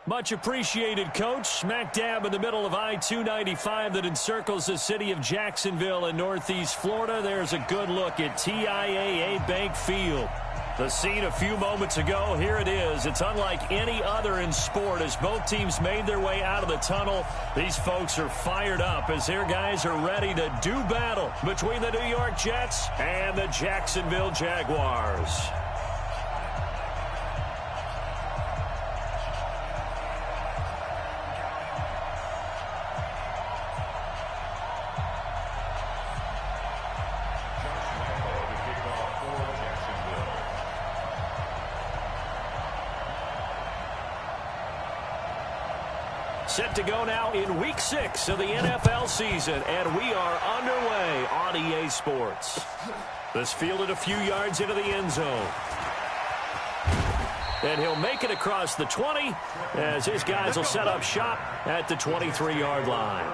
Much appreciated, Coach. Smack dab in the middle of I-295 that encircles the city of Jacksonville in Northeast Florida. There's a good look at TIAA Bank Field. The scene a few moments ago, here it is. It's unlike any other in sport as both teams made their way out of the tunnel. These folks are fired up as their guys are ready to do battle between the New York Jets and the Jacksonville Jaguars. Set to go now in Week 6 of the NFL season, and we are underway on EA Sports. This fielded a few yards into the end zone. And he'll make it across the 20 as his guys will set up shop at the 23-yard line.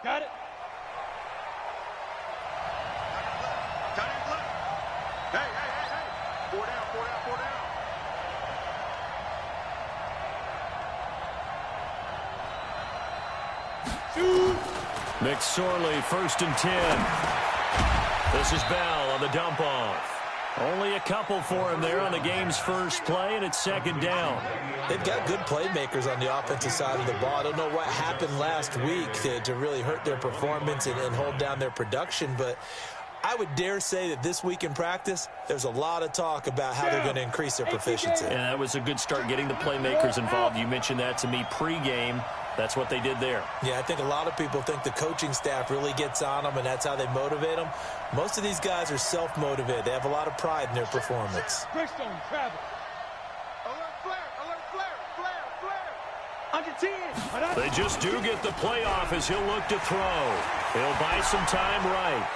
Got it. Tight end left. Hey. 4 down. Shoot. McSorley, 1st and 10. This is Bell on the dump off. Only a couple for him there on the game's first play, and it's 2nd down. They've got good playmakers on the offensive side of the ball. I don't know what happened last week to really hurt their performance and hold down their production, but I would dare say that this week in practice, there's a lot of talk about how they're going to increase their proficiency. And that was a good start getting the playmakers involved. You mentioned that to me pregame. That's what they did there. Yeah, I think a lot of people think the coaching staff really gets on them, and that's how they motivate them. Most of these guys are self-motivated. They have a lot of pride in their performance. Brickstone, travel. Alert, flare. Under 10. They just do get the playoff as he'll look to throw. He'll buy some time right.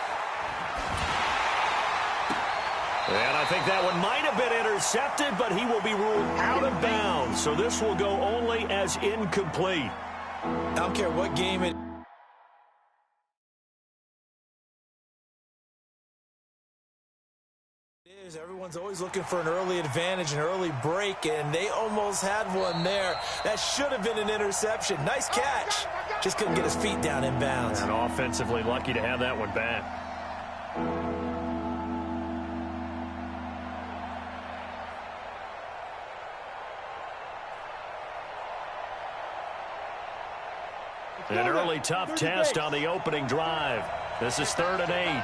And I think that one might have been intercepted, but he will be ruled out of bounds. So this will go only as incomplete. I don't care what game it is. Everyone's always looking for an early advantage, an early break, and they almost had one there. That should have been an interception. Nice catch. Just couldn't get his feet down in bounds. And offensively lucky to have that one back. An early tough test on the opening drive. This is 3rd and 8.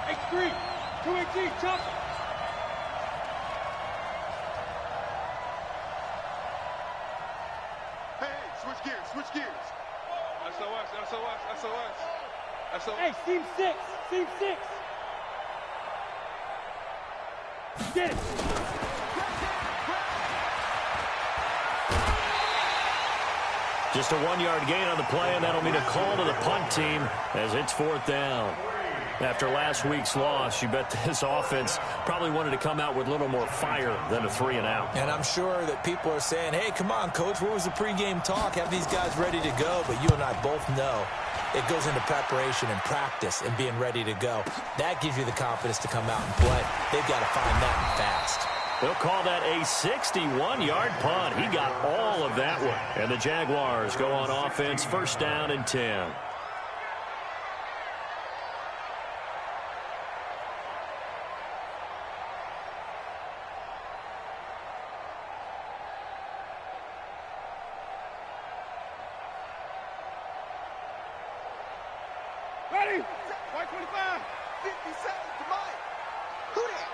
X3. 218. Chop. Hey, switch gears. SOS. Hey, seam 6. Get it. Just a 1-yard gain on the play, and that'll mean a call to the punt team as it's 4th down. After last week's loss, you bet this offense probably wanted to come out with a little more fire than a 3-and-out. And I'm sure that people are saying, hey, come on, Coach, where was the pregame talk? Have these guys ready to go? But you and I both know it goes into preparation and practice and being ready to go. That gives you the confidence to come out and play. They've got to find that fast. They'll call that a 61-yard punt. He got all of that one. And the Jaguars go on offense, 1st down and 10. Ready. White 25. 50 seconds to Mike. Who that?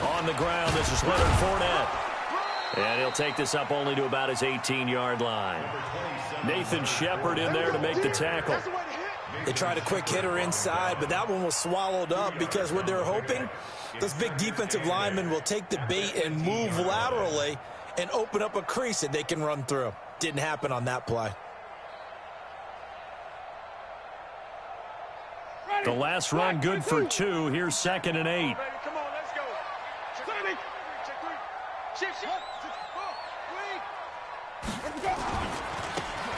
On the ground, this is Leonard Fournette. And he'll take this up only to about his 18-yard line. Nathan Shepard in there to make the tackle. They tried a quick hitter inside, but that one was swallowed up because what they're hoping, those big defensive linemen will take the bait and move laterally and open up a crease that they can run through. Didn't happen on that play. The last run good for 2. Here's 2nd and 8. Come on, let's go.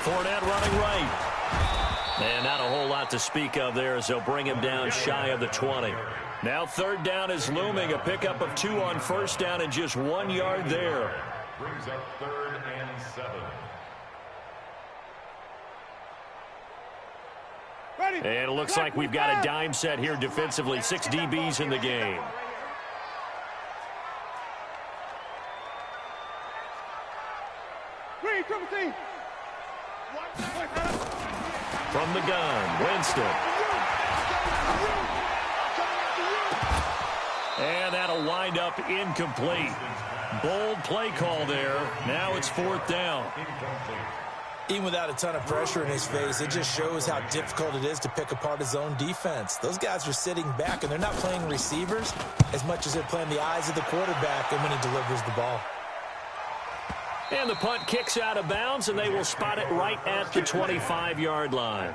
Fournette running right. And not a whole lot to speak of there as they'll bring him down shy of the 20. Now 3rd down is looming. A pickup of 2 on 1st down and just 1 yard there. Brings up 3rd and 7. Ready. And it looks like we've got a dime set here defensively. 6 DBs in the game. Green, triple team. From the gun, Winston. And that'll wind up incomplete. Bold play call there. Now it's 4th down. Even without a ton of pressure in his face, it just shows how difficult it is to pick apart his own defense. Those guys are sitting back, and they're not playing receivers as much as they're playing the eyes of the quarterback and when he delivers the ball. And the punt kicks out of bounds, and they will spot it right at the 25-yard line.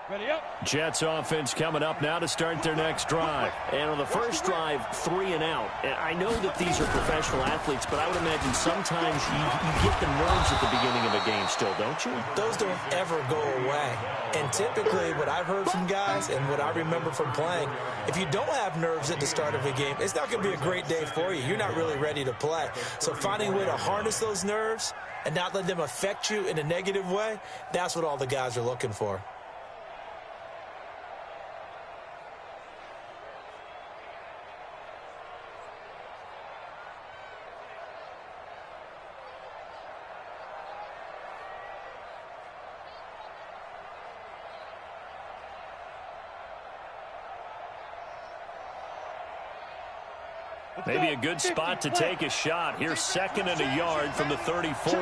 Ready up. Jets offense coming up now to start their next drive. And on the first drive, 3 and out. And I know that these are professional athletes, but I would imagine sometimes you get the nerves at the beginning of a game still, don't you? Those don't ever go away. And typically what I've heard from guys and what I remember from playing, if you don't have nerves at the start of a game, it's not going to be a great day for you. You're not really ready to play. So finding a way to harness those nerves and not let them affect you in a negative way, that's what all the guys are looking for. Maybe a good spot to take a shot. Here's 2nd and a yard from the 34.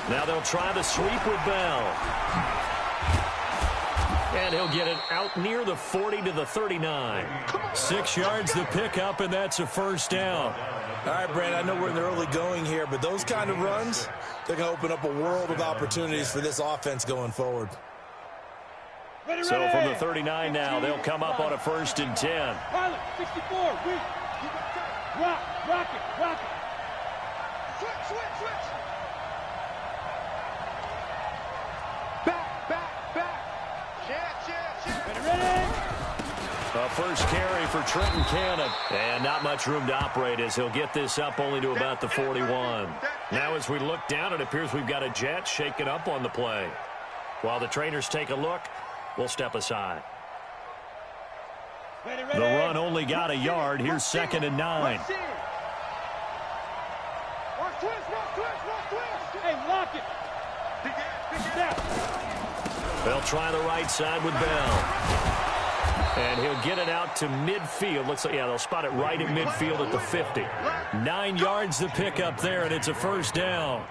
Now they'll try the sweep with Bell. And he'll get it out near the 40 to the 39. 6 yards the pickup, and that's a 1st down. All right, Brandon, I know we're in the early going here, but those kind of runs, they're going to open up a world of opportunities for this offense going forward. So from the 39 now, they'll come up on a 1st and 10. Pilot, 64, weak. Rock it. Switch. Back. Check. Ready. A first carry for Trenton Cannon. And not much room to operate as he'll get this up only to about the 41. Now as we look down, it appears we've got a Jet shaken up on the play. While the trainers take a look, we'll step aside. Ready. The run only got a yard. Here's 2nd and 9. Watch twist. Hey, lock it. They'll try the right side with Bell. And he'll get it out to midfield. Looks like, yeah, they'll spot it right at midfield at the 50. 9 yards the pickup there, and it's a 1st down.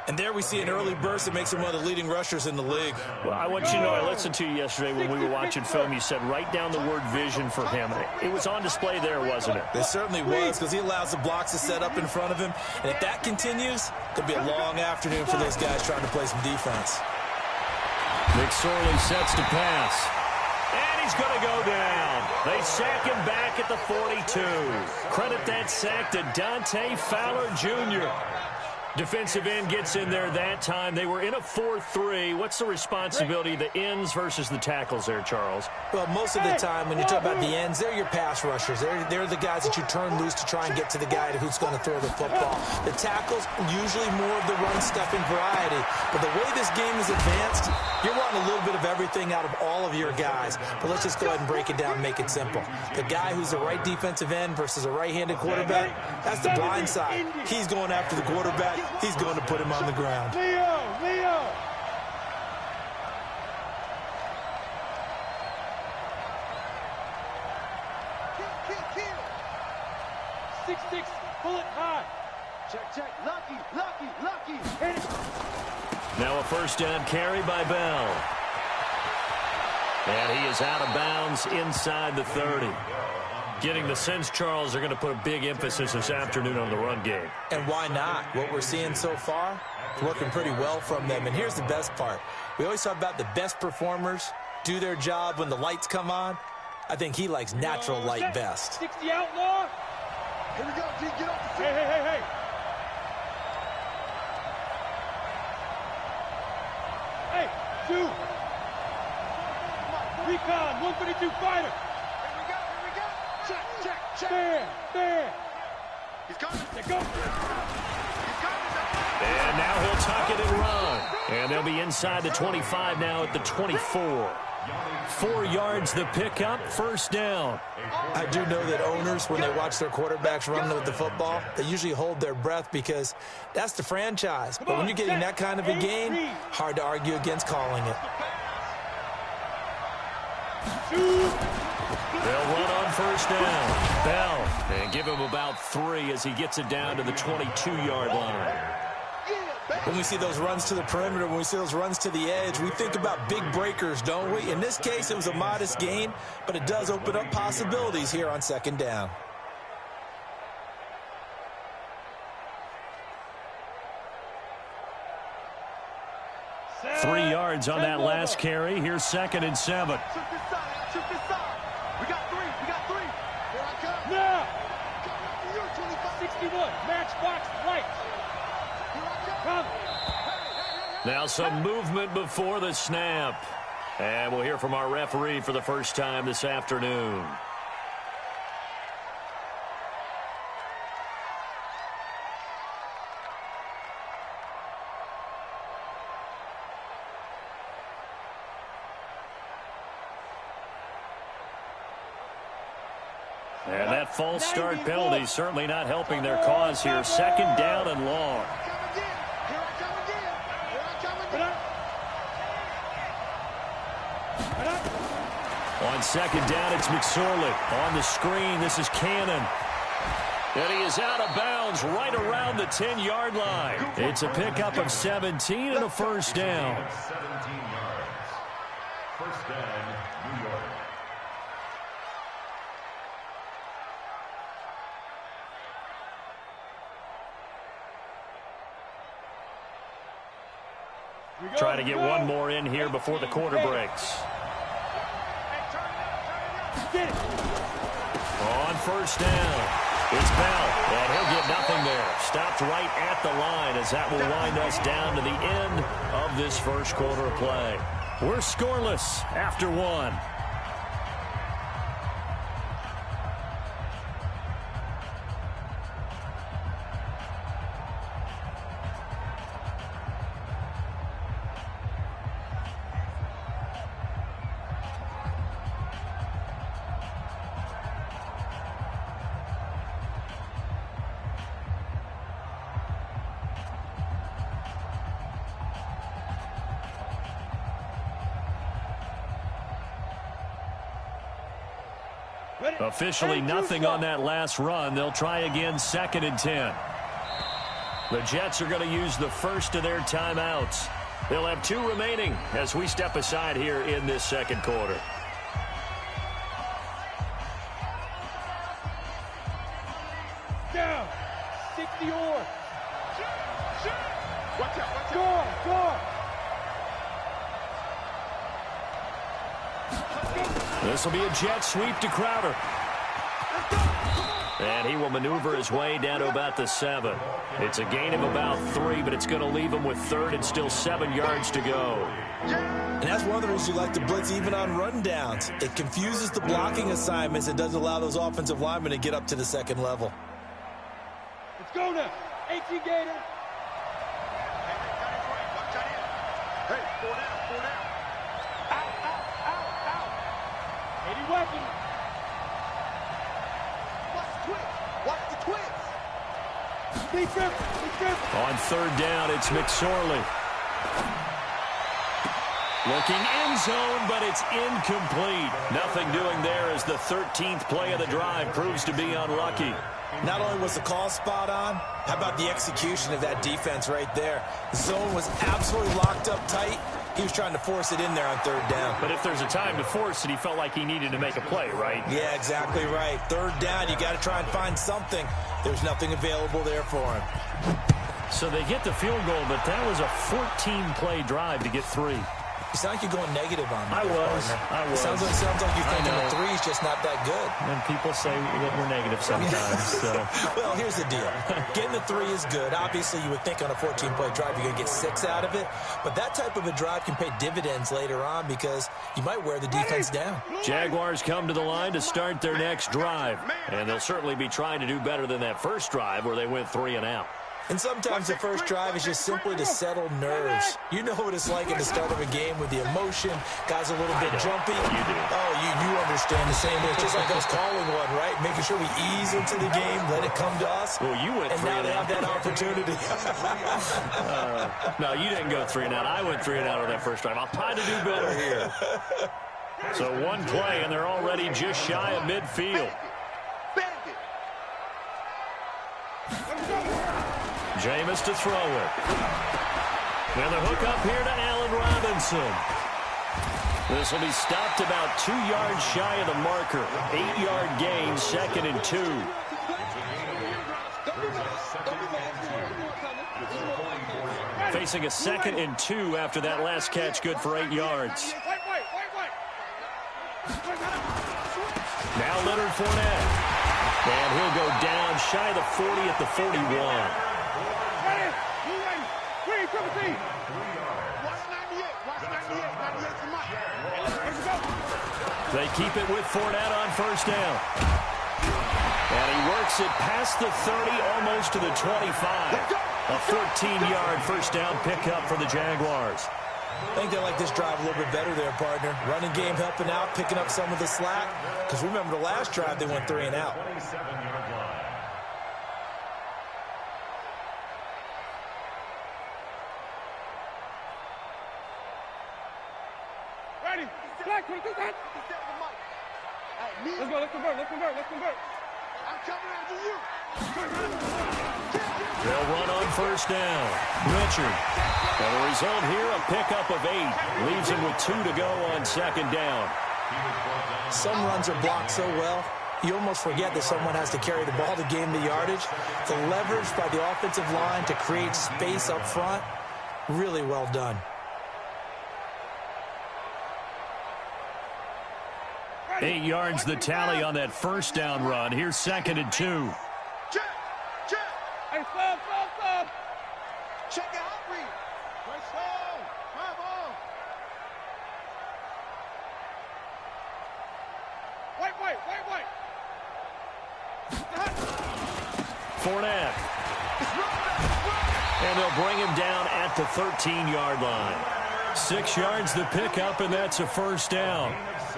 And there we see an early burst that makes him one of the leading rushers in the league. Well, I want you to know, I listened to you yesterday when we were watching film. You said write down the word vision for him. It was on display there, wasn't it? It certainly was, because he allows the blocks to set up in front of him. And if that continues, it'll be a long afternoon for those guys trying to play some defense. McSorley sets to pass. And he's going to go down. They sack him back at the 42. Credit that sack to Dante Fowler Jr. Defensive end gets in there that time. They were in a 4-3. What's the responsibility of the ends versus the tackles there, Charles? Well, most of the time when you talk about the ends, they're your pass rushers. They're the guys that you turn loose to try and get to the guy who's going to throw the football. The tackles, usually more of the run-stuffing variety. But the way this game is advanced, you're wanting a little bit of everything out of all of your guys. But let's just go ahead and break it down and make it simple. The guy who's the right defensive end versus a right-handed quarterback, that's the blind side. He's going after the quarterback. He's going to put him on the ground. Leo! 6-6, pull it high. Check. Lucky. Hit it. Now a first down carry by Bell. And he is out of bounds inside the 30. Getting the sense, Charles, they're going to put a big emphasis this afternoon on the run game. And why not? What we're seeing so far, working pretty well from them. And here's the best part. We always talk about the best performers do their job when the lights come on. I think he likes natural light best. 60 outlaw. Here we go, G. Get off the field. Hey. Hey, two. Recon, 152 fighter. Here we go. Check. There. He's coming. Let go. And now he'll tuck it and run. And they'll be inside the 25 now at the 24. 4 yards the pickup, first down. I do know that owners, when they watch their quarterbacks run with the football, they usually hold their breath because that's the franchise. But when you're getting that kind of a gain, hard to argue against calling it. They'll run on first down. Bell, and give him about 3 as he gets it down to the 22-yard line. When we see those runs to the perimeter, when we see those runs to the edge, we think about big breakers, don't we? In this case, it was a modest gain, but it does open up possibilities here on second down. Three yards on that last carry. Here's 2nd and 7. Shoot this side. We got three. Here I come. Now. Coming after you, 25. 61, matchbox right. Here I come. Come. Now some movement before the snap. And we'll hear from our referee for the first time this afternoon. And that false start penalty certainly not helping their cause here. 2nd down and long. On 2nd down, it's McSorley. On the screen, this is Cannon. And he is out of bounds right around the 10-yard line. It's a pickup of 17 and a first down. 17 yards. First down, New York. Trying to get one more in here before the quarter breaks. On first down, it's Bell, and he'll get nothing there. Stopped right at the line as that will wind us down to the end of this first quarter of play. We're scoreless after 1. Officially nothing on that last run. They'll try again 2nd and 10. The Jets are going to use the first of their timeouts. They'll have 2 remaining as we step aside here in this second quarter. Down. 60 or. Watch out. Go. This will be a jet sweep to Crowder. And he will maneuver his way down to about the 7. It's a gain of about 3, but it's going to leave him with 3rd and still 7 yards to go. And that's one of the reasons you like to blitz even on run downs. It confuses the blocking assignments. It doesn't allow those offensive linemen to get up to the 2nd level. Let's go now. 18 Gator. Hey, 4 down. Out. 80 weapons. Watch the twins. Defense. On 3rd down, it's McSorley. Looking end zone, but it's incomplete. Nothing doing there as the 13th play of the drive proves to be unlucky. Not only was the call spot on, how about the execution of that defense right there? The zone was absolutely locked up tight. He was trying to force it in there on 3rd down. But if there's a time to force it, he felt like he needed to make a play, right? Yeah, exactly right. 3rd down, you got to try and find something. There's nothing available there for him. So they get the field goal, but that was a 14-play drive to get 3. You sound like you're going negative on me. I was. It sounds like you're thinking the 3's just not that good. And people say that we're negative sometimes. So. Well, here's the deal. Getting the 3 is good. Obviously, you would think on a 14-play drive you're going to get 6 out of it. But that type of a drive can pay dividends later on because you might wear the defense down. Jaguars come to the line to start their next drive. And they'll certainly be trying to do better than that first drive where they went 3 and out. And sometimes the first drive is just simply to settle nerves. You know what it's like at the start of a game with the emotion. Guys a little bit jumpy. You do. Oh, you understand the same way. It's just like us calling one, right? Making sure we ease into the game, let it come to us. Well, you went 3 and now and they out. have that opportunity. No, you didn't go 3 and out. I went 3 and out on that first drive. I'll try to do better here. So 1 play, and they're already just shy of midfield. Jameis to throw it. And the hook up here to Allen Robinson. This will be stopped about 2 yards shy of the marker. 8-yard gain, 2nd and 2. Facing a 2nd and 2 after that last catch, good for 8 yards. Now Leonard Fournette. And he'll go down shy of the 40 at the 41. They keep it with Fournette on 1st down. And he works it past the 30, almost to the 25. A 14-yard 1st down pickup for the Jaguars. I think they like this drive a little bit better there, partner. Running game helping out, picking up some of the slack. Because remember the last drive, they went 3 and out. Ready. Black, what is that? Let's convert. I'm coming after you. They'll run on 1st down. Richard. And the result here, a pickup of 8. Leaves him with 2 to go on 2nd down. Some runs are blocked so well, you almost forget that someone has to carry the ball to gain the yardage. The leverage by the offensive line to create space up front, really well done. Eight yards the tally on that 1st down run. Here's 2nd and 2. Check. Hey, stop. Check it out, Reed. Let's go. Come on. Wait. Fournette. And they'll bring him down at the 13-yard line. 6 yards the pickup, and that's a 1st down.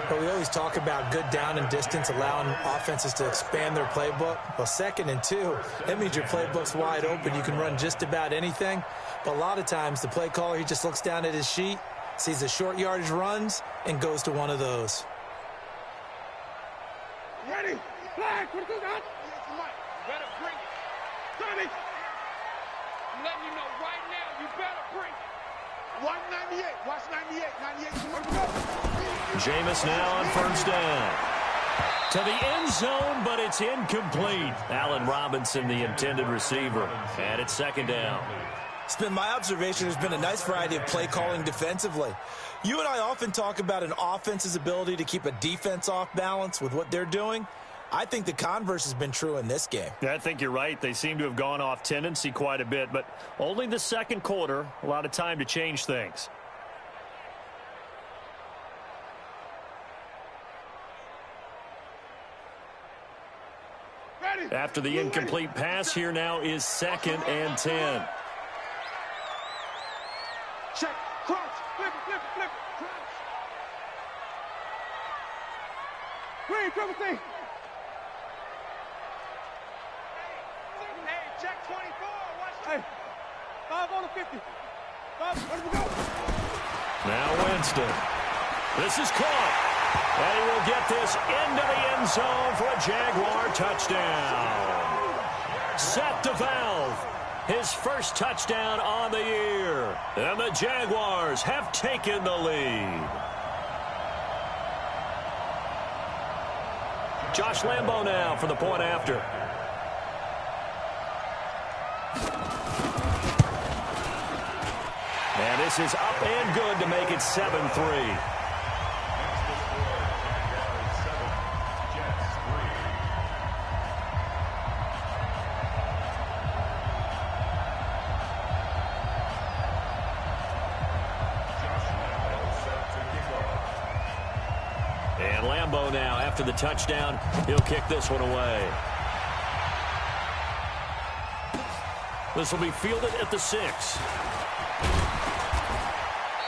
But we always talk about good down and distance, allowing offenses to expand their playbook. Well, 2nd and 2, that means your playbook's wide open. You can run just about anything. But a lot of times, the play caller, he just looks down at his sheet, sees the short yardage runs, and goes to one of those. Ready. Black, what is that? Better bring it. 30. I'm letting you know right now, you better bring it. 198. Watch 98. 98. Jameis now on 1st down. To the end zone, but it's incomplete. Allen Robinson, the intended receiver. And it's 2nd down. It's been my observation there's been a nice variety of play calling defensively. You and I often talk about an offense's ability to keep a defense off balance with what they're doing. I think the converse has been true in this game. Yeah, I think you're right. They seem to have gone off tendency quite a bit, but only the second quarter, a lot of time to change things. Ready. After the incomplete pass, here now is 2nd and 10. Check. Crouch. Flip it, flip it, flip it. Crouch. Green, triple T. Hey, check 24. Watch. Hey, 5 on the 50. 5, where do we go? Now Winston. This is caught. And he will get this into the end zone for a Jaguar touchdown. Set to Valve. His first touchdown on the year. And the Jaguars have taken the lead. Josh Lambo now for the point after. And this is up and good to make it 7-3. And Lambo now, after the touchdown, he'll kick this one away. This will be fielded at the 6.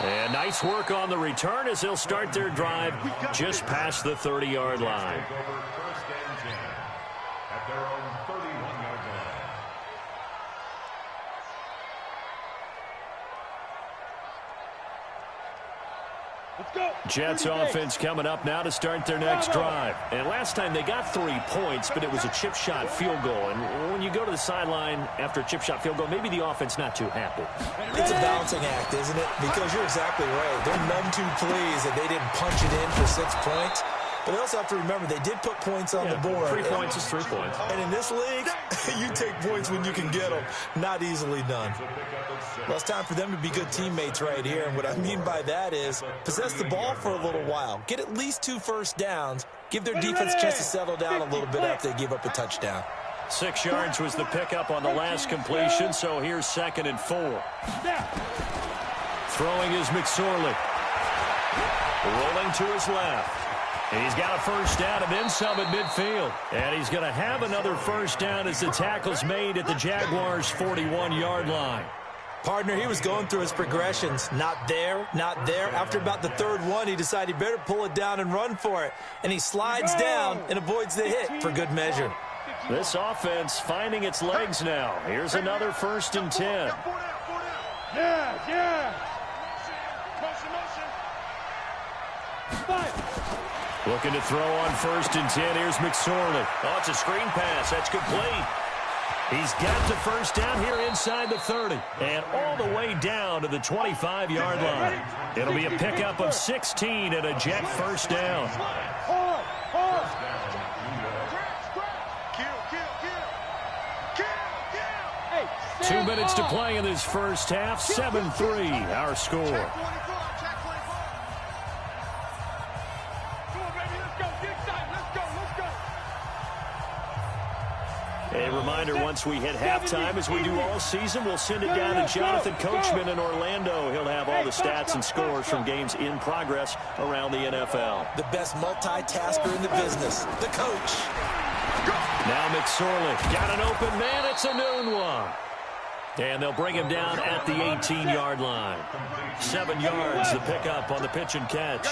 And nice work on the return as they'll start their drive just past the 30-yard line. Take over 1st and 10 at their own 31-yard line. Let's go. Jets offense coming up now to start their next drive. And last time they got 3 points, but it was a chip shot field goal. And when you go to the sideline after a chip shot field goal, maybe the offense not too happy. It's a balancing act, isn't it? Because you're exactly right. They're none too pleased that they didn't punch it in for 6 points. But they also have to remember they did put points on the board. 3 points is 3 points. And in this league, you take points when you can get them. Not easily done. Well, it's time for them to be good teammates right here. And what I mean by that is possess the ball for a little while. Get at least 2 first downs. Give their defense a chance to settle down a little bit after they give up a touchdown. 6 yards was the pickup on the last completion, so here's 2nd and 4. Throwing is McSorley. Rolling to his left. He's got a first down and then some at midfield. And he's going to have another first down as the tackle's made at the Jaguars' 41-yard line. Partner, he was going through his progressions. Not there, not there. After about the 3rd one, he decided he better pull it down and run for it. And he slides down and avoids the hit for good measure. This offense finding its legs now. Here's another 1st and 10. Yeah. Motion. Looking to throw on 1st and 10. Here's McSorley. Oh, it's a screen pass. That's complete. He's got the first down here inside the 30. And all the way down to the 25-yard line. It'll be a pickup of 16 and a Jet first down. 2 minutes to play in this first half. 7-3, our score. A reminder, once we hit halftime, as we do all season, we'll send it down to Jonathan Coachman in Orlando. He'll have all the stats and scores from games in progress around the NFL. The best multitasker in the business, the coach. Now McSorley got an open man. It's a noon one. And they'll bring him down at the 18-yard line. 7 yards, the pickup on the pitch and catch.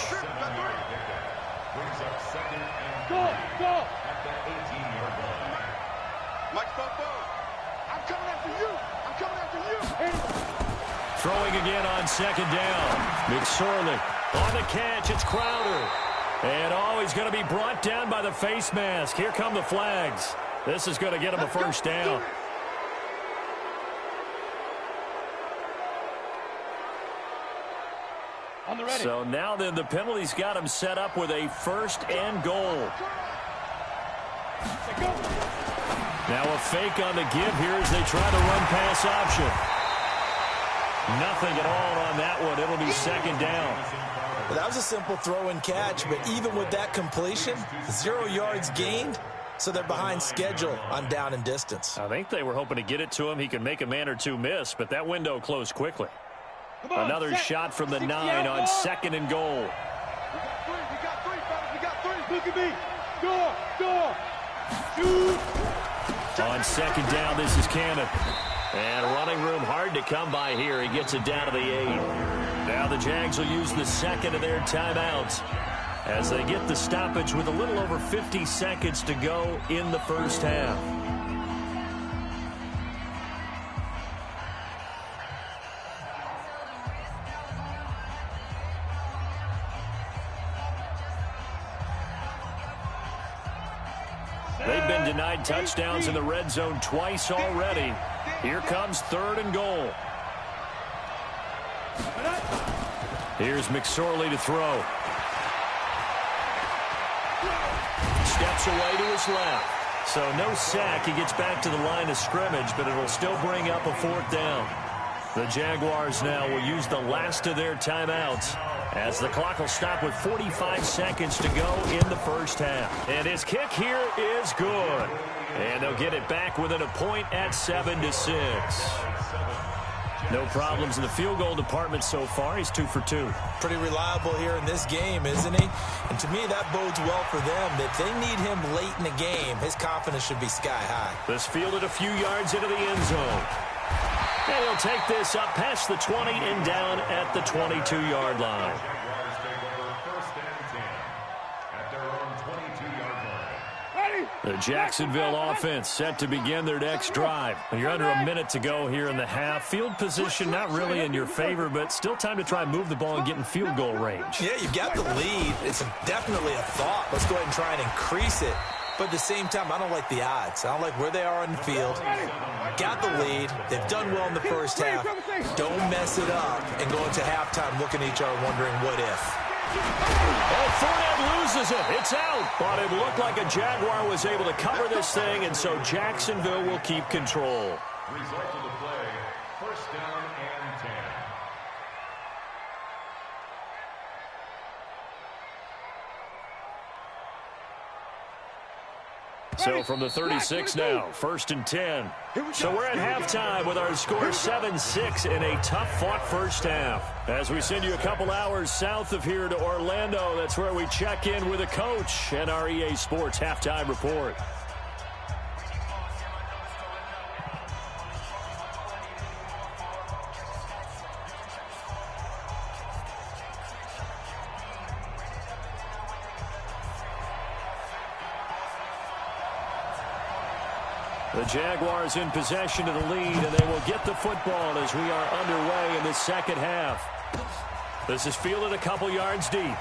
Go. At the 18-yard line. Mike Fofo, I'm coming after you. Throwing again on 2nd down. McSorley on the catch. It's Crowder. And he's going to be brought down by the face mask. Here come the flags. This is going to get him a first down. So now then the penalty's got him set up with a 1st and goal. Now a fake on the give here as they try the run-pass option. Nothing at all on that one. It'll be 2nd down. Well, that was a simple throw and catch, but even with that completion, 0 yards gained, so they're behind schedule on down and distance. I think they were hoping to get it to him. He could make a man or two miss, but that window closed quickly. Another shot from the 9 on 2nd and goal. We got three, fellas. We got three. Look at me. Door. Shoot. On 2nd down, this is Cannon. And running room hard to come by here. He gets it down to the 8. Now the Jags will use the 2nd of their timeouts as they get the stoppage with a little over 50 seconds to go in the first half. They've been denied touchdowns in the red zone twice already. Here comes 3rd and goal. Here's McSorley to throw. Steps away to his left. So no sack. He gets back to the line of scrimmage, but it'll still bring up a 4th down. The Jaguars now will use the last of their timeouts as the clock will stop with 45 seconds to go in the first half. And his kick here is good. And they'll get it back within a point at 7-6. No problems in the field goal department so far. He's 2 for 2. Pretty reliable here in this game, isn't he? And to me, that bodes well for them. If they need him late in the game, his confidence should be sky high. This fielded a few yards into the end zone. And he'll take this up past the 20 and down at the 22-yard line. Jaguars take over 1st and 10 at their own 22-yard line. The Jacksonville offense set to begin their next drive. You're under a minute to go here in the half. Field position not really in your favor, but still time to try and move the ball and get in field goal range. Yeah, you've got the lead. It's definitely a thought. Let's go ahead and try and increase it. But at the same time, I don't like the odds. I don't like where they are on the field. Got the lead. They've done well in the first half. Don't mess it up and go into halftime looking at each other wondering what if. Oh, Fournette loses it. It's out. But it looked like a Jaguar was able to cover this thing, and so Jacksonville will keep control. Result of the play, 1st down and 10. So from the 36 now, 1st and 10. So we're at halftime with our score 7-6 in a tough-fought first half. As we send you a couple hours south of here to Orlando, that's where we check in with a coach and our EA Sports halftime report. The Jaguars in possession of the lead, and they will get the football as we are underway in the second half. This is fielded a couple yards deep.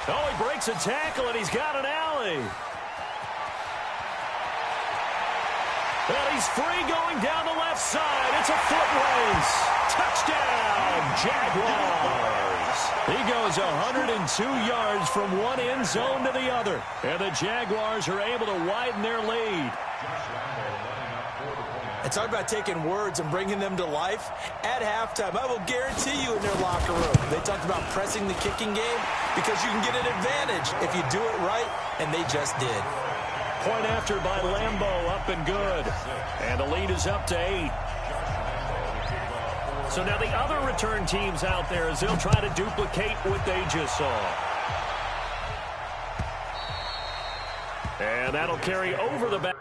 Oh, he breaks a tackle, and he's got an alley. And he's free going down the left side. It's a foot race. Touchdown, Jaguars. He goes 102 yards from one end zone to the other. And the Jaguars are able to widen their lead. And talk about taking words and bringing them to life. At halftime, I will guarantee you in their locker room, they talked about pressing the kicking game because you can get an advantage if you do it right, and they just did. Point after by Lambeau, up and good. And the lead is up to 8. So now the other return teams out there as they'll try to duplicate what they just saw. And that'll carry over the back.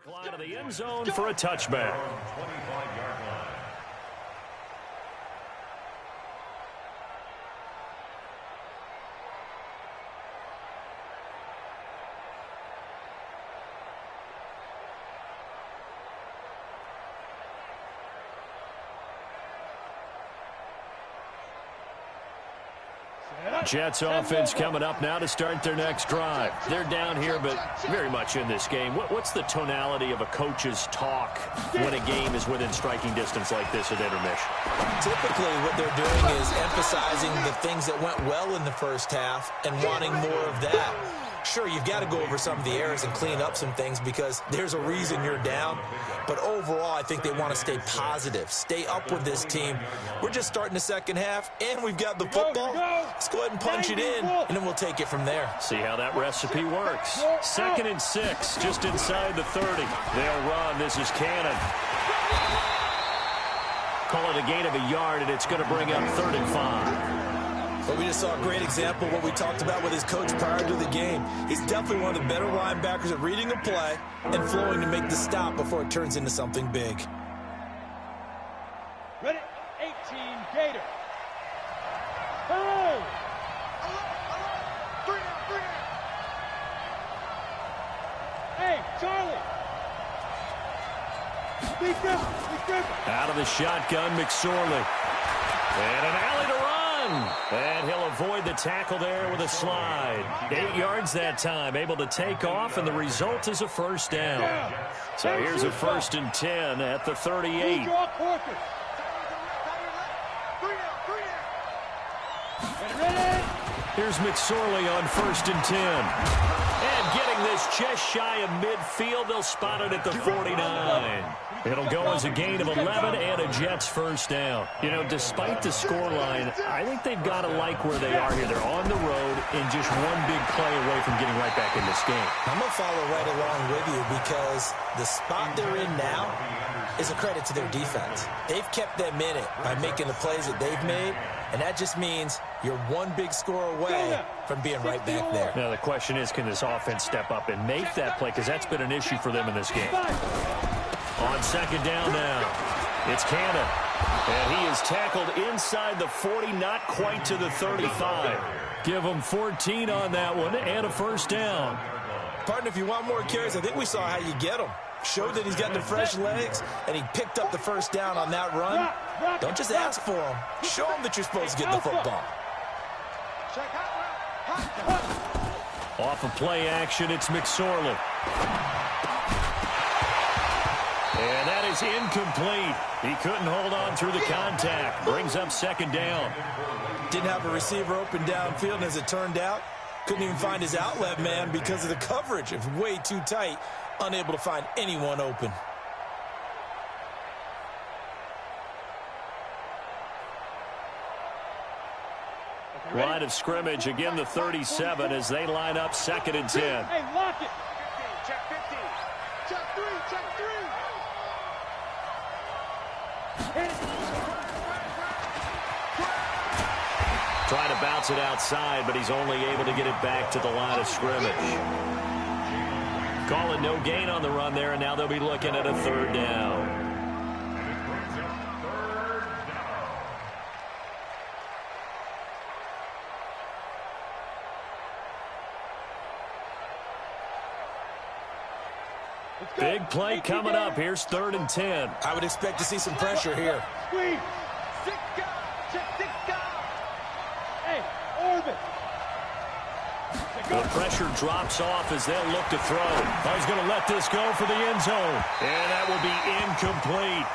Back line of the end zone for a touchback. 25-yard line. Jets offense coming up now to start their next drive. They're down here, but very much in this game. What's the tonality of a coach's talk when a game is within striking distance like this at intermission? Typically, what they're doing is emphasizing the things that went well in the first half and wanting more of that. Sure, you've got to go over some of the errors and clean up some things because there's a reason you're down. But overall, I think they want to stay positive, stay up with this team. We're just starting the second half, and we've got the football. Let's go ahead and punch it in, and then we'll take it from there. See how that recipe works. 2nd and 6, just inside the 30. They'll run. This is Cannon. Call it a gain of a yard, and it's going to bring up 3rd and 5. But we just saw a great example of what we talked about with his coach prior to the game. He's definitely one of the better linebackers at reading a play and flowing to make the stop before it turns into something big. Ready, 18, Gator. Hey! 3 down. Hey, Charlie. Be careful. Out of the shotgun, McSorley. And an alley to run. And he'll avoid the tackle there with a slide. 8 yards that time, able to take off, and the result is a first down. So here's a 1st and 10 at the 38. Here's McSorley on 1st and 10. And getting this just shy of midfield, they'll spot it at the 49. It'll go as a gain of 11 and a Jets first down. You know, despite the scoreline, I think they've got to like where they are here. They're on the road and just one big play away from getting right back in this game. I'm going to follow right along with you because the spot they're in now is a credit to their defense. They've kept them in it by making the plays that they've made, and that just means you're one big score away from being right back there. Now, the question is, can this offense step up and make that play? Because that's been an issue for them in this game. On 2nd down now, it's Cannon. And he is tackled inside the 40, not quite to the 35. Give him 14 on that one and a first down. Partner, if you want more carries, I think we saw how you get them. Showed that he's got the fresh legs, and he picked up the first down on that run. Don't just ask for him. Show him that you're supposed to get the football. Off of play action, it's McSorley. And that is incomplete. He couldn't hold on through the contact. Brings up 2nd down. Didn't have a receiver open downfield, and as it turned out, couldn't even find his outlet man because of the coverage. It was way too tight. Unable to find anyone open. Line of scrimmage, again the 37 as they line up 2nd and 10. Hey, lock it. Check 15. Check 3. Check 3. Trying to bounce it outside, but he's only able to get it back to the line of scrimmage. Call it no gain on the run there, and now they'll be looking at a 3rd down. Big play coming up. Here's 3rd and 10. I would expect to see some pressure here. Squeeze. 6 guys. Check 6 guys. Hey, orbit. The pressure drops off as they'll look to throw. He's going to let this go for the end zone. And that will be incomplete.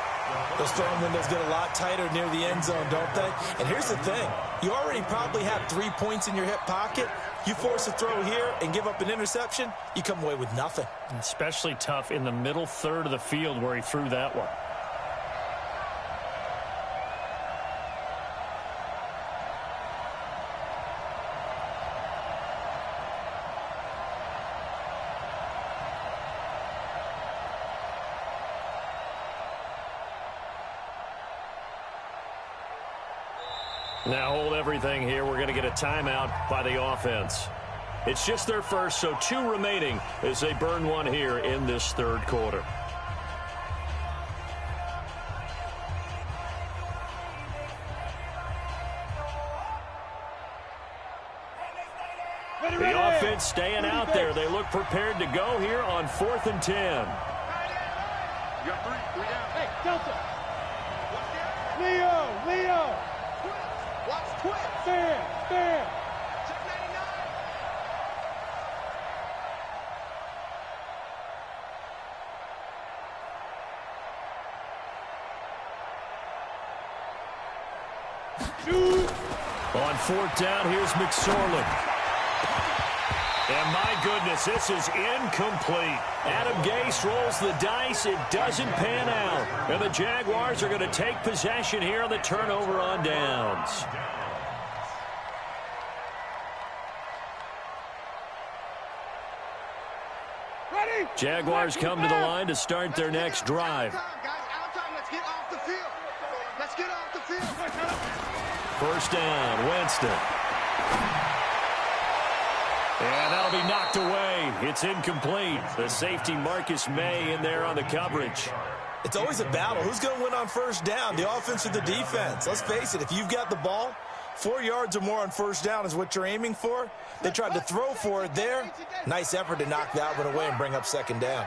Those throwing windows get a lot tighter near the end zone, don't they? And here's the thing. You already probably have 3 points in your hip pocket. You force a throw here and give up an interception, you come away with nothing. Especially tough in the middle third of the field where he threw that one. Now hold everything here. We're going to get a timeout by the offense. It's just their first, so 2 remaining as they burn one here in this third quarter. The offense staying out there. They look prepared to go here on 4th and 10. You got 3 down. Hey, Delta. Leo. Watch twist. Stand. Check 99. On 4th down, here's McSorley. And my goodness, this is incomplete. Adam Gase rolls the dice. It doesn't pan out. And the Jaguars are going to take possession here on the turnover on downs. Ready? Jaguars come to the line to start their next drive. Guys, out time. Let's get off the field. Let's get off the field. 1st down, Winston. And that'll be knocked away. It's incomplete. The safety Marcus May in there on the coverage. It's always a battle. Who's going to win on 1st down, the offense or the defense? Let's face it, if you've got the ball, 4 yards or more on 1st down is what you're aiming for. They tried to throw for it there. Nice effort to knock that one away and bring up 2nd down.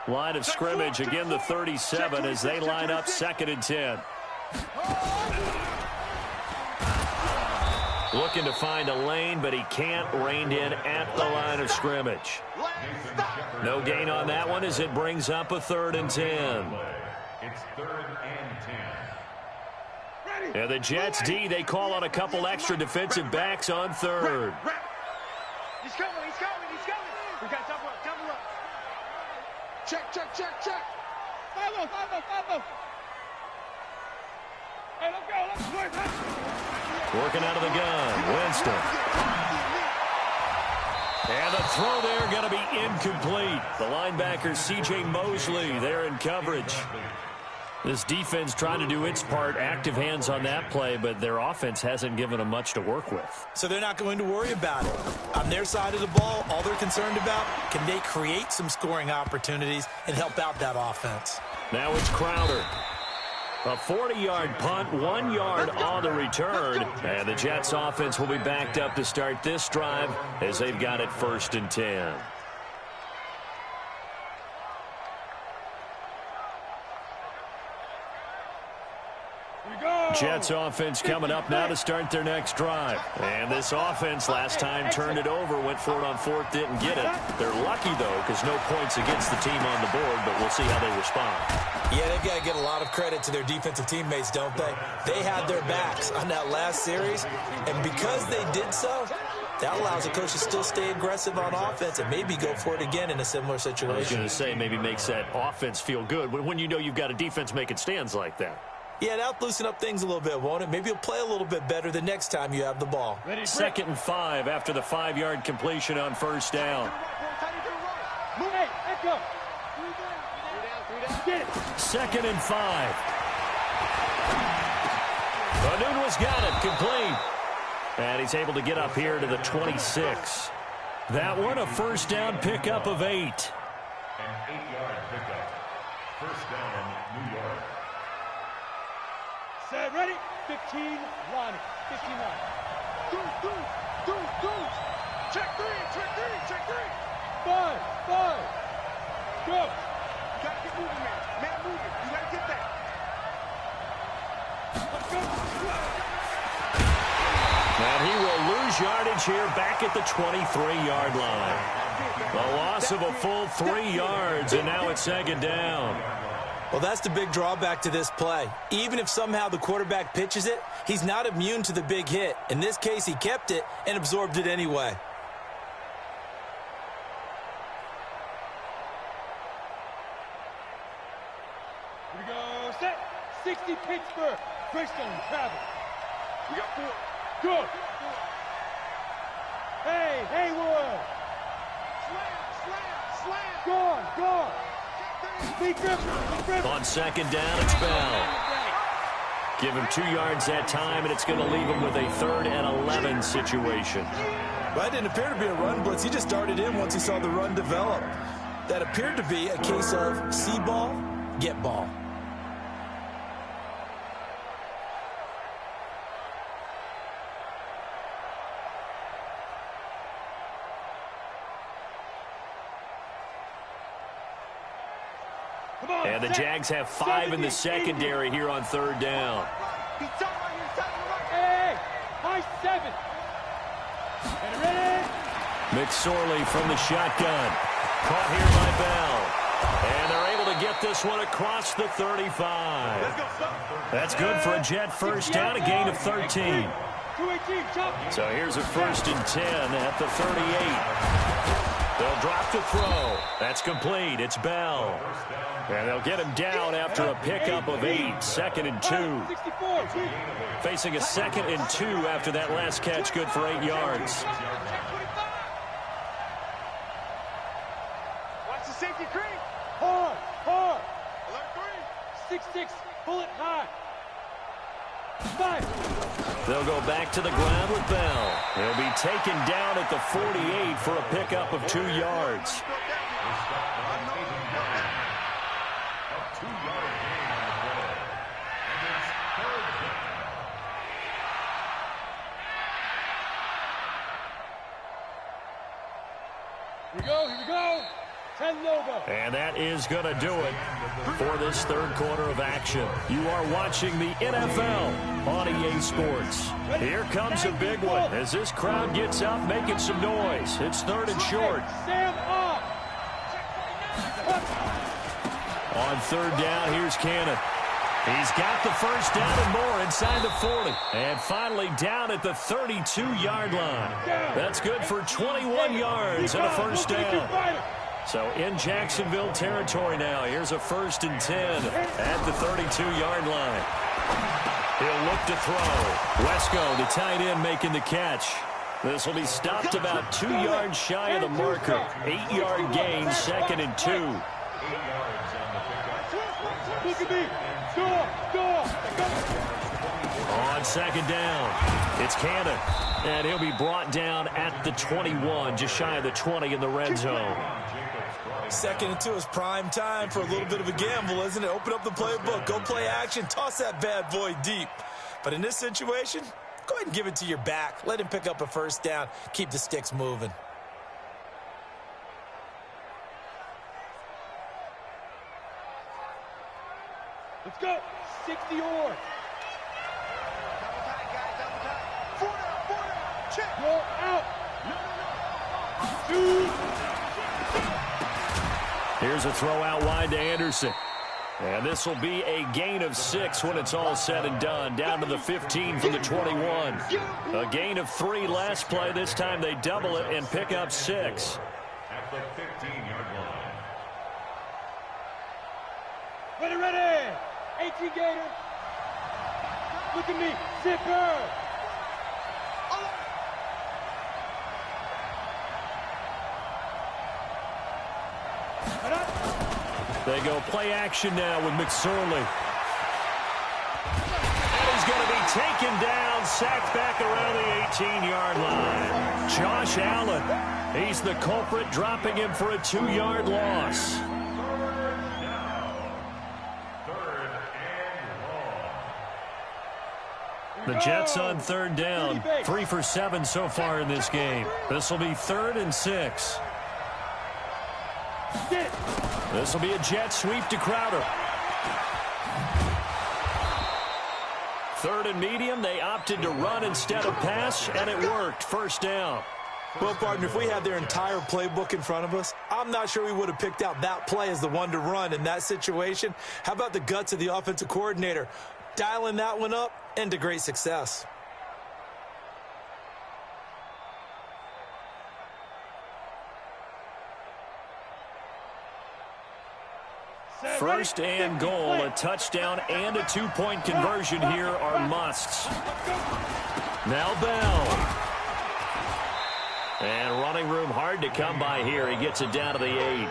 Line of scrimmage, again the 37 as they line up 2nd and 10. Looking to find a lane, but he can't. Reined in at the line of scrimmage. No gain on that one as it brings up a 3rd and 10. It's 3rd and 10. And the Jets D, they call on a couple extra defensive backs on 3rd. He's coming. We got double up. Check. 5-0. Hey, let's go. Working out of the gun, Winston. And the throw there going to be incomplete. The linebacker, C.J. Mosley, there in coverage. This defense trying to do its part, active hands on that play, but their offense hasn't given them much to work with. So they're not going to worry about it. On their side of the ball, all they're concerned about, can they create some scoring opportunities and help out that offense? Now it's Crowder. A 40-yard punt, 1 yard on the return. And the Jets offense will be backed up to start this drive as they've got it 1st and 10. Jets offense coming up now to start their next drive. And this offense last time turned it over, went for it on 4th, didn't get it. They're lucky, though, because no points against the team on the board, but we'll see how they respond. Yeah, they've got to get a lot of credit to their defensive teammates, don't they? They had their backs on that last series, and because they did so, that allows the coach to still stay aggressive on offense and maybe go for it again in a similar situation. I was going to say, maybe makes that offense feel good when you know you've got a defense making stands like that. Yeah, that'll loosen up things a little bit, won't it? Maybe you'll play a little bit better the next time you have the ball. 2nd and 5 after the 5-yard completion on 1st down. Hey, let's go. 2nd and 5. Nunez got it, complete. And he's able to get up here to the 26. That one, a 1st down pickup of 8. An 8-yard pickup. 1st down, New York. Set, ready? 15, line. 15 line. Do. Check 3. 5. Go. You gotta get moving, man. Man moving. You gotta get that. Let's go. And he will lose yardage here back at the 23-yard line. A loss of a full 3 yards, and now it's 2nd down. Well, that's the big drawback to this play. Even if somehow the quarterback pitches it, he's not immune to the big hit. In this case, he kept it and absorbed it anyway. Here we go. Set. 60 Pittsburgh. Greystone travel. We got 4. Go. Hey, Haywood. Slam. Go. Big grip. On 2nd down, it's Bell. Give him 2 yards that time, and it's going to leave him with a 3rd and 11 situation. Well, it didn't appear to be a run blitz. He just darted in once he saw the run develop. That appeared to be a case of see ball, get ball. And the Jags have 5 in the secondary here on third down. Hey, high 7. And ready. McSorley from the shotgun. Caught here by Bell. And they're able to get this one across the 35. That's good for a Jet first down, a gain of 13. So here's a 1st and 10 at the 38. They'll drop the throw. That's complete. It's Bell. And they'll get him down after a pickup of 8. 2nd and 2. Facing a 2nd and 2 after that last catch, good for 8 yards. Watch the safety creep. Hard, hard. Alert 3. 6-6, pull it high. 5. They'll go back to the ground with Bell. He'll be taken down at the 48 for a pickup of 2 yards. Here we go. 10 Lobo. And that is going to do it for this third quarter of action. You are watching the NFL on EA Sports. Here comes a big one as this crowd gets up making some noise. It's 3rd and short. Sam off. On 3rd down, here's Cannon. He's got the first down and more inside the 40. And finally down at the 32-yard line. That's good for 21 yards and a first down. So in Jacksonville territory now. Here's a 1st and 10 at the 32-yard line. He'll look to throw. Wesco, the tight end, making the catch. This will be stopped about 2 yards shy of the marker. 8-yard gain, 2nd and 2. Look at me. Door. On 2nd down, it's Cannon. And he'll be brought down at the 21, just shy of the 20 in the red zone. 2nd and 2 is prime time for a little bit of a gamble, isn't it? Open up the playbook, go play action, toss that bad boy deep. But in this situation, go ahead and give it to your back. Let him pick up a first down, keep the sticks moving. Let's go. 60 or. Double tight. 4 down. Check. Go out. Here's a throw out wide to Anderson. And this will be a gain of 6 when it's all said and done. Down to the 15 from the 21. A gain of 3 last play. This time they double it and pick up 6. At the 15-yard line. Ready. 18 Gator. Look at me. Zipper. They go play action now with McSorley. And he's going to be taken down, sacked back around the 18-yard line. Josh Allen, he's the culprit, dropping him for a 2-yard loss. The Jets on 3rd down, 3 for 7 so far in this game. This will be 3rd and 6. This will be a jet sweep to Crowder. 3rd and medium. They opted to run instead of pass, and it worked. First down. Well, partner, if we had their entire playbook in front of us, I'm not sure we would have picked out that play as the one to run in that situation. How about the guts of the offensive coordinator? Dialing that one up into great success. First and goal, a touchdown and a 2-point conversion here are musts. Now Bell. And running room hard to come by here. He gets it down to the 8.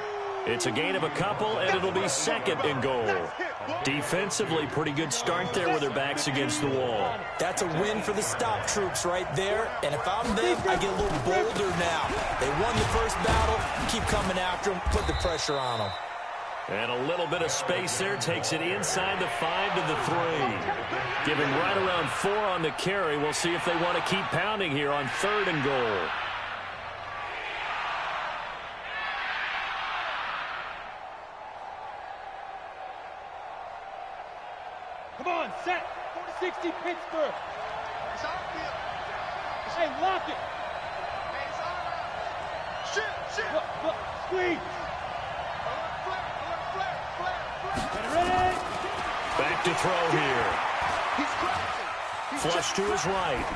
It's a gain of a couple, and it'll be second and goal. Defensively, pretty good start there with their backs against the wall. That's a win for the stop troops right there. And if I'm them, I get a little bolder now. They won the first battle. Keep coming after them. Put the pressure on them. And a little bit of space there. Takes it inside the 5 to the 3. Give him right around 4 on the carry. We'll see if they want to keep pounding here on 3rd and goal. Come on, set. 60 Pittsburgh. It's outfield. Hey, lock it. Hey, it's all right. Shit. Look, squeeze. Flare. Ready? Back to throw here. He's crouching. Flush to his right.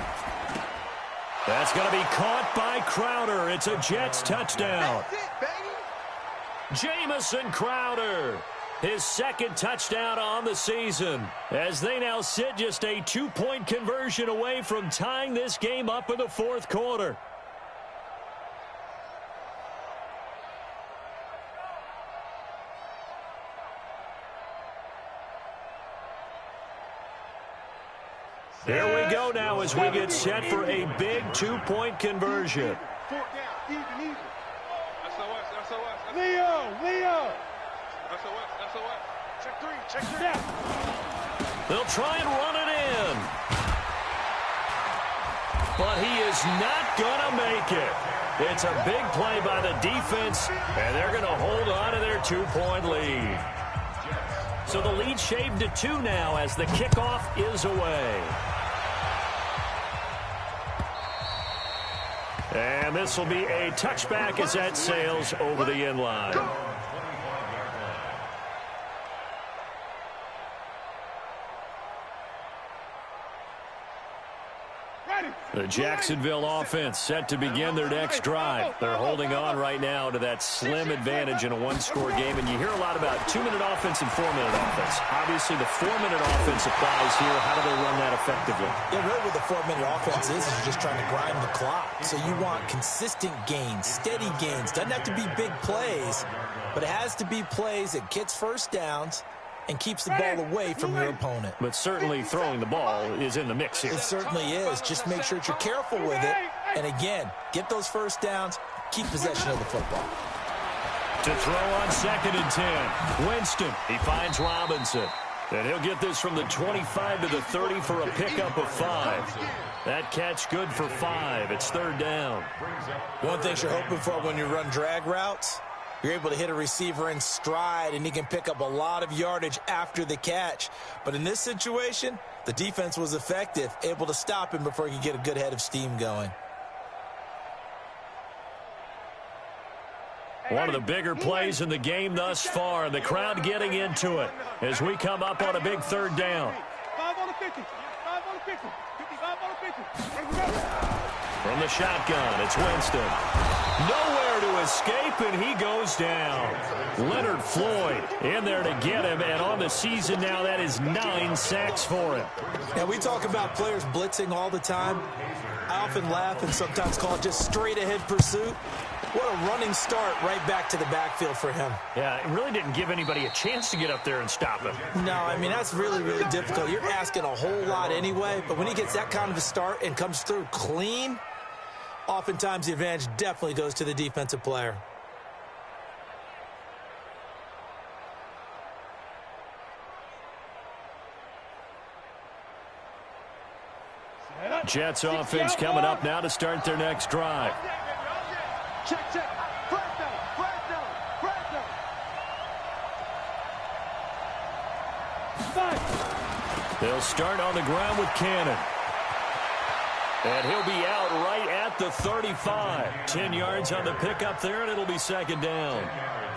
That's going to be caught by Crowder. It's a Jets touchdown. That's it, baby. Jamison Crowder. His second touchdown on the season, as they now sit just a 2-point conversion away from tying this game up in the 4th quarter. Here we go now as we get set for a big 2-point conversion. 4 down, even. SOS. Leo. Check 3. They'll try and run it in. But he is not going to make it. It's a big play by the defense, and they're going to hold on to their 2-point lead. So the lead shaved to 2 now as the kickoff is away. And this will be a touchback as that sails over the end line. The Jacksonville offense set to begin their next drive. They're holding on right now to that slim advantage in a 1-score game. And you hear a lot about 2-minute offense and 4-minute offense. Obviously, the 4-minute offense applies here. How do they run that effectively? Yeah, really what the 4-minute offense is you're just trying to grind the clock. So you want consistent gains, steady gains. Doesn't have to be big plays, but it has to be plays that gets first downs and keeps the ball away from your opponent. But certainly throwing the ball is in the mix here. It certainly is. Just make sure that you're careful with it. And again, get those first downs, keep possession of the football. To throw on 2nd and 10. Winston, he finds Robinson. And he'll get this from the 25 to the 30 for a pickup of 5. That catch good for 5. It's 3rd down. One thing you're hoping for when you run drag routes, you're able to hit a receiver in stride, and he can pick up a lot of yardage after the catch. But in this situation, the defense was effective, able to stop him before he could get a good head of steam going. One of the bigger plays in the game thus far, and the crowd getting into it as we come up on a big 3rd down. 5 on the 50. 5 on the 50. 55 on the 50. From the shotgun, it's Winston. Nowhere to escape, and he goes down. Leonard Floyd in there to get him, and on the season now, that is 9 sacks for him. Yeah, we talk about players blitzing all the time. I often laugh and sometimes call it just straight-ahead pursuit. What a running start right back to the backfield for him. Yeah, it really didn't give anybody a chance to get up there and stop him. No, I mean, that's really, really difficult. You're asking a whole lot anyway, but when he gets that kind of a start and comes through clean, oftentimes the advantage definitely goes to the defensive player. Jets offense coming up now to start their next drive. Check. Flag down. They'll start on the ground with Cannon. And he'll be out right at the 35. 10 yards on the pickup there, and it'll be 2nd down.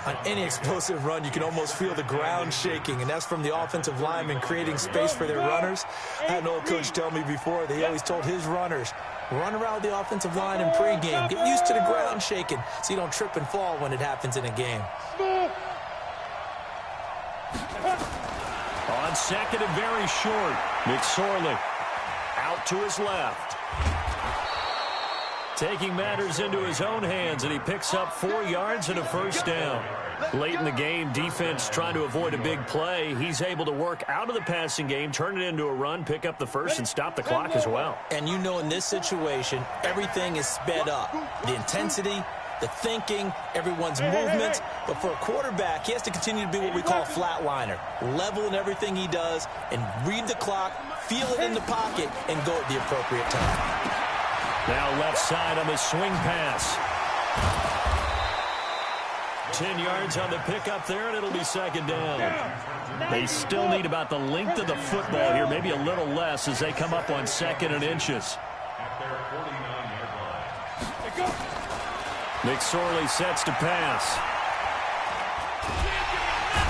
On any explosive run, you can almost feel the ground shaking, and that's from the offensive linemen creating space for their runners. I had an old coach tell me before that he always told his runners, run around the offensive line in pregame. Get used to the ground shaking so you don't trip and fall when it happens in a game. On 2nd and very short, McSorley out to his left. taking matters into his own hands, and he picks up 4 yards and a first down. Late in the game, defense trying to avoid a big play. He's able to work out of the passing game, turn it into a run, pick up the first, and stop the clock as well. And you know, in this situation, everything is sped up. The intensity, the thinking, everyone's movements. But for a quarterback, he has to continue to be what we call a flatliner. Level in everything he does and read the clock, feel it in the pocket, and go at the appropriate time. Now left side on the swing pass. 10 yards on the pickup there, and it'll be second down. They still need about the length of the football here, maybe a little less as they come up on 2nd and inches. McSorley sets to pass.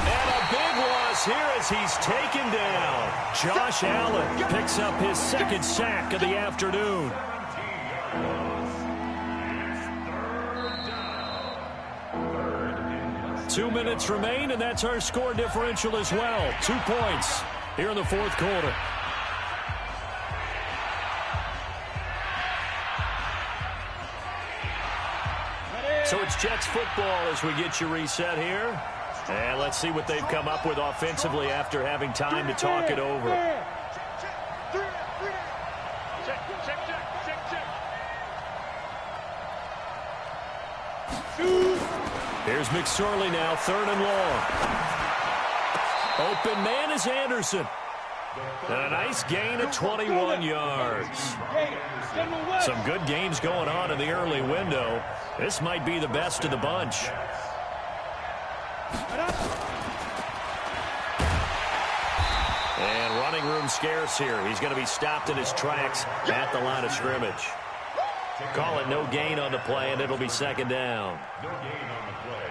And a big loss here as he's taken down. Josh Allen picks up his 2nd sack of the afternoon. Two minutes remain, and that's our score differential as well. 2 points here in the 4th quarter. So it's Jets football as we get you reset here. And let's see what they've come up with offensively after having time to talk it over. Here's McSorley now, 3rd and long. Open man is Anderson. And a nice gain of 21 yards. Some good games going on in the early window. This might be the best of the bunch. And running room scarce here. He's going to be stopped in his tracks at the line of scrimmage. Call it no gain on the play, and it'll be second down. No gain on the play.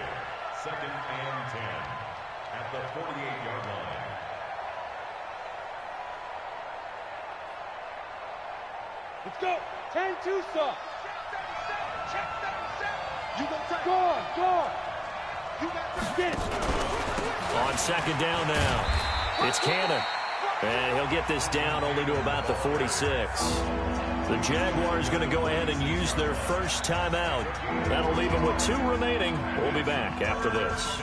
2nd and 10 at the 48-yard line. Let's go. 10-2 stop. Check 37. You go tight. Go. You got to get it. On second down now, it's Cannon. And he'll get this down only to about the 46. The Jaguars going to go ahead and use their first timeout. That'll leave them with 2 remaining. We'll be back after this.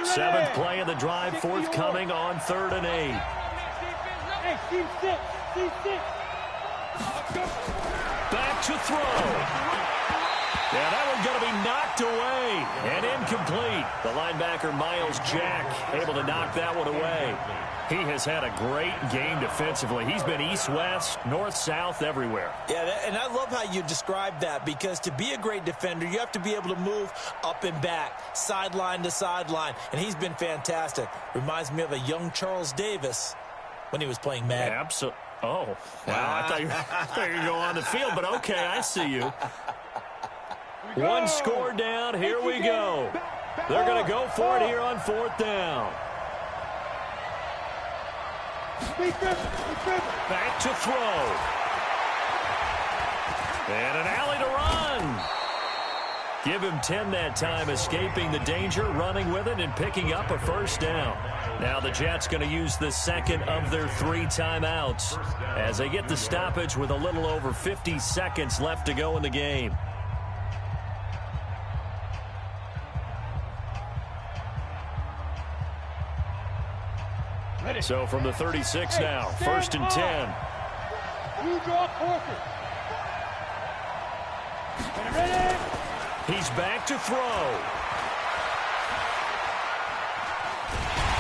Seventh play of the drive, forthcoming on 3rd and 8. Hey, C6. Back to throw. Yeah, that one's going to be knocked away and incomplete. The linebacker, Miles Jack, able to knock that one away. He has had a great game defensively. He's been east-west, north-south, everywhere. Yeah, and I love how you describe that, because to be a great defender, you have to be able to move up and back, sideline to sideline, and he's been fantastic. Reminds me of a young Charles Davis when he was playing Madden. Absolutely. Oh, wow. I thought you were going to go on the field, but okay, I see you. 1 score down. Here we go. They're going to go for it here on 4th down. Back to throw. And an alley to run. Give him 10 that time, escaping the danger, running with it, and picking up a first down. Now the Jets going to use the 2nd of their 3 timeouts as they get the stoppage with a little over 50 seconds left to go in the game. So from the 36 now, 1st and 10. You draw Corker. Ready? He's back to throw.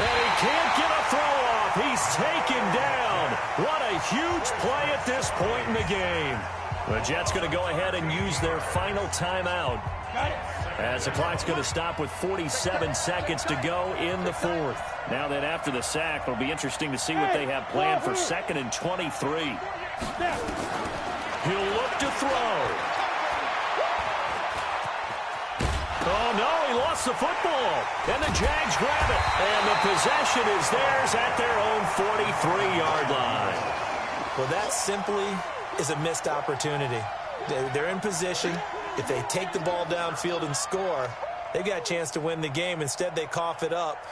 And he can't get a throw off. He's taken down. What a huge play at this point in the game. The Jets going to go ahead and use their final timeout as the clock's going to stop with 47 seconds to go in the 4th. Now that after the sack, it'll be interesting to see what they have planned for 2nd and 23. He'll look to throw. Oh, no, he lost the football. And the Jags grab it. And the possession is theirs at their own 43-yard line. Well, that simply is a missed opportunity. They're in position. If they take the ball downfield and score, they've got a chance to win the game. Instead, they cough it up.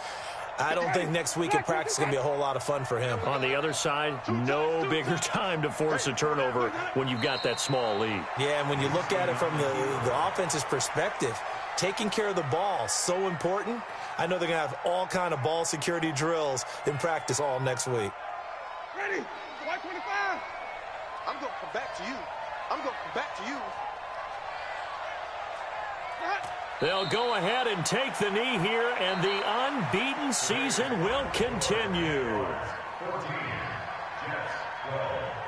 I don't think next week at practice is going to be a whole lot of fun for him. On the other side, no bigger time to force a turnover when you've got that small lead. Yeah, and when you look at it from the offense's perspective, taking care of the ball, so important. I know they're going to have all kind of ball security drills in practice all next week. Ready? White 25. I'm going to come back to you. I'm going to come back to you. They'll go ahead and take the knee here, and the unbeaten season will continue. 14, Jets, 12.